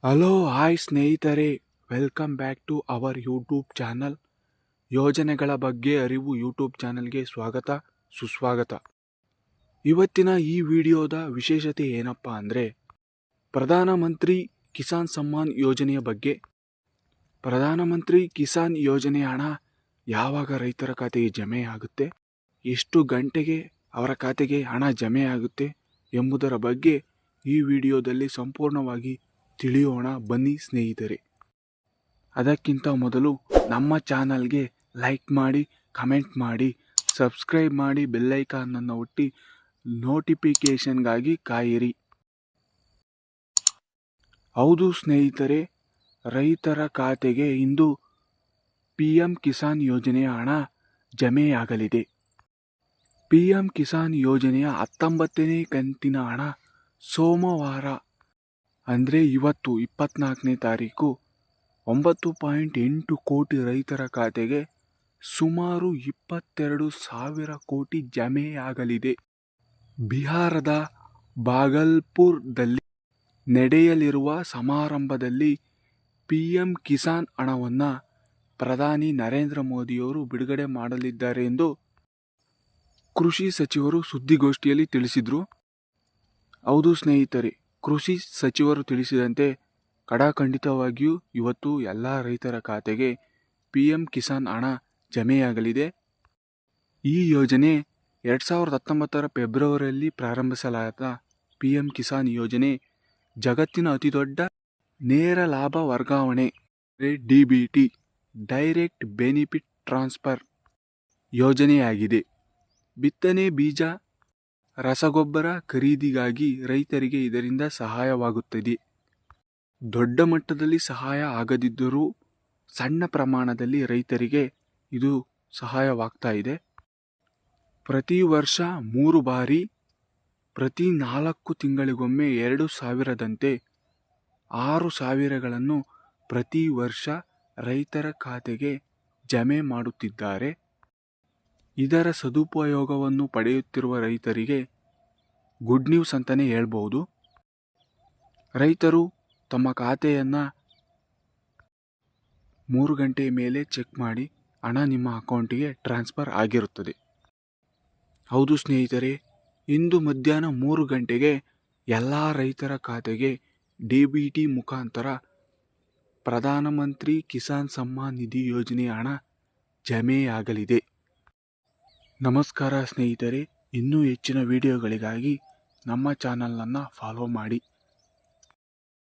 Hello hi ಸ್ನೇಹಿತರೆ, welcome back to our YouTube channel. ಯೋಜನೆಗಳ ಬಗ್ಗೆ ಅರಿವು ಯೂಟ್ಯೂಬ್ ಚಾನಲ್ಗೆ ಸ್ವಾಗತ ಸುಸ್ವಾಗತ. ಇವತ್ತಿನ ಈ ವಿಡಿಯೋದ ವಿಶೇಷತೆ ಏನಪ್ಪ ಅಂದರೆ ಪ್ರಧಾನಮಂತ್ರಿ ಕಿಸಾನ್ ಸಮ್ಮಾನ್ ಯೋಜನೆಯ ಬಗ್ಗೆ. ಪ್ರಧಾನಮಂತ್ರಿ ಕಿಸಾನ್ ಯೋಜನೆ ಹಣ ಯಾವಾಗ ರೈತರ ಖಾತೆಗೆ ಜಮೆ ಆಗುತ್ತೆ, ಎಷ್ಟು ಗಂಟೆಗೆ ಅವರ ಖಾತೆಗೆ ಹಣ ಜಮೆ ಆಗುತ್ತೆ ಎಂಬುದರ ಬಗ್ಗೆ ಈ ವಿಡಿಯೋದಲ್ಲಿ ಸಂಪೂರ್ಣವಾಗಿ ತಿಳಿಯೋಣ ಬನ್ನಿ ಸ್ನೇಹಿತರೆ. ಅದಕ್ಕಿಂತ ಮೊದಲು ನಮ್ಮ ಚಾನಲ್ಗೆ ಲೈಕ್ ಮಾಡಿ, ಕಮೆಂಟ್ ಮಾಡಿ, ಸಬ್ಸ್ಕ್ರೈಬ್ ಮಾಡಿ, ಬೆಲ್ಲೈಕಾನನ್ನು ಒತ್ತಿ ನೋಟಿಫಿಕೇಷನ್ಗಾಗಿ ಕಾಯಿರಿ. ಹೌದು ಸ್ನೇಹಿತರೆ, ರೈತರ ಖಾತೆಗೆ ಇಂದು PM ಕಿಸಾನ್ ಯೋಜನೆಯ ಹಣ ಜಮೆಯಾಗಲಿದೆ. PM ಕಿಸಾನ್ ಯೋಜನೆಯ 19ನೇ ಕಂತಿನ ಹಣ ಸೋಮವಾರ ಅಂದರೆ ಇವತ್ತು 24ನೇ ತಾರೀಕು 9.8 ಕೋಟಿ ರೈತರ ಖಾತೆಗೆ ಸುಮಾರು 22,000 ಕೋಟಿ ಜಮೆಯಾಗಲಿದೆ. ಬಿಹಾರದ ಭಾಗಲ್ಪುರದಲ್ಲಿ ನಡೆಯಲಿರುವ ಸಮಾರಂಭದಲ್ಲಿ PM ಕಿಸಾನ್ ಹಣವನ್ನು ಪ್ರಧಾನಿ ನರೇಂದ್ರ ಮೋದಿಯವರು ಬಿಡುಗಡೆ ಮಾಡಲಿದ್ದಾರೆ ಎಂದು ಕೃಷಿ ಸಚಿವರು ಸುದ್ದಿಗೋಷ್ಠಿಯಲ್ಲಿ ತಿಳಿಸಿದರು. ಹೌದು ಸ್ನೇಹಿತರೆ, ಕೃಷಿ ಸಚಿವರು ತಿಳಿಸಿದಂತೆ ಖಡಾಖಂಡಿತವಾಗಿಯೂ ಇವತ್ತು ಎಲ್ಲ ರೈತರ ಖಾತೆಗೆ PM ಕಿಸಾನ್ ಹಣ ಜಮೆಯಾಗಲಿದೆ. ಈ ಯೋಜನೆ 2019 ಫೆಬ್ರವರಿಯಲ್ಲಿ ಪ್ರಾರಂಭಿಸಲಾದ PM ಕಿಸಾನ್ ಯೋಜನೆ ಜಗತ್ತಿನ ಅತಿದೊಡ್ಡ ನೇರ ಲಾಭ ವರ್ಗಾವಣೆ DBT ಡೈರೆಕ್ಟ್ ಬೆನಿಫಿಟ್ ಟ್ರಾನ್ಸ್ಫರ್ ಯೋಜನೆಯಾಗಿದೆ. ಬಿತ್ತನೆ ಬೀಜ, ರಸಗೊಬ್ಬರ ಖರೀದಿಗಾಗಿ ರೈತರಿಗೆ ಇದರಿಂದ ಸಹಾಯವಾಗುತ್ತದೆ. ದೊಡ್ಡ ಮಟ್ಟದಲ್ಲಿ ಸಹಾಯ ಆಗದಿದ್ದರೂ ಸಣ್ಣ ಪ್ರಮಾಣದಲ್ಲಿ ರೈತರಿಗೆ ಇದು ಸಹಾಯವಾಗ್ತಾ ಇದೆ. ಪ್ರತಿ ವರ್ಷ 3 ಬಾರಿ ಪ್ರತಿ 4 ತಿಂಗಳಿಗೊಮ್ಮೆ 2,000ದಂತೆ 6,000ಗಳನ್ನು ಪ್ರತಿ ವರ್ಷ ರೈತರ ಖಾತೆಗೆ ಜಮೆ ಮಾಡುತ್ತಿದ್ದಾರೆ. ಇದರ ಸದುಪಯೋಗವನ್ನು ಪಡೆಯುತ್ತಿರುವ ರೈತರಿಗೆ ಗುಡ್ ನ್ಯೂಸ್ ಅಂತಲೇ ಹೇಳ್ಬೋದು. ರೈತರು ತಮ್ಮ ಖಾತೆಯನ್ನು 3 ಗಂಟೆ ಮೇಲೆ ಚೆಕ್ ಮಾಡಿ ಹಣ ನಿಮ್ಮ ಅಕೌಂಟಿಗೆ ಟ್ರಾನ್ಸ್ಫರ್ ಆಗಿರುತ್ತದೆ. ಹೌದು ಸ್ನೇಹಿತರೆ, ಇಂದು ಮಧ್ಯಾಹ್ನ 3 ಗಂಟೆಗೆ ಎಲ್ಲ ರೈತರ ಖಾತೆಗೆ DBT ಮುಖಾಂತರ ಪ್ರಧಾನಮಂತ್ರಿ ಕಿಸಾನ್ ಸಮ್ಮಾನ್ ನಿಧಿ ಯೋಜನೆಯ ಹಣ ಜಮೆಯಾಗಲಿದೆ. ನಮಸ್ಕಾರ ಸ್ನೇಹಿತರೆ, ಇನ್ನೂ ಹೆಚ್ಚಿನ ವಿಡಿಯೋಗಳಿಗಾಗಿ ನಮ್ಮ ಚಾನಲನ್ನು ಫಾಲೋ ಮಾಡಿ.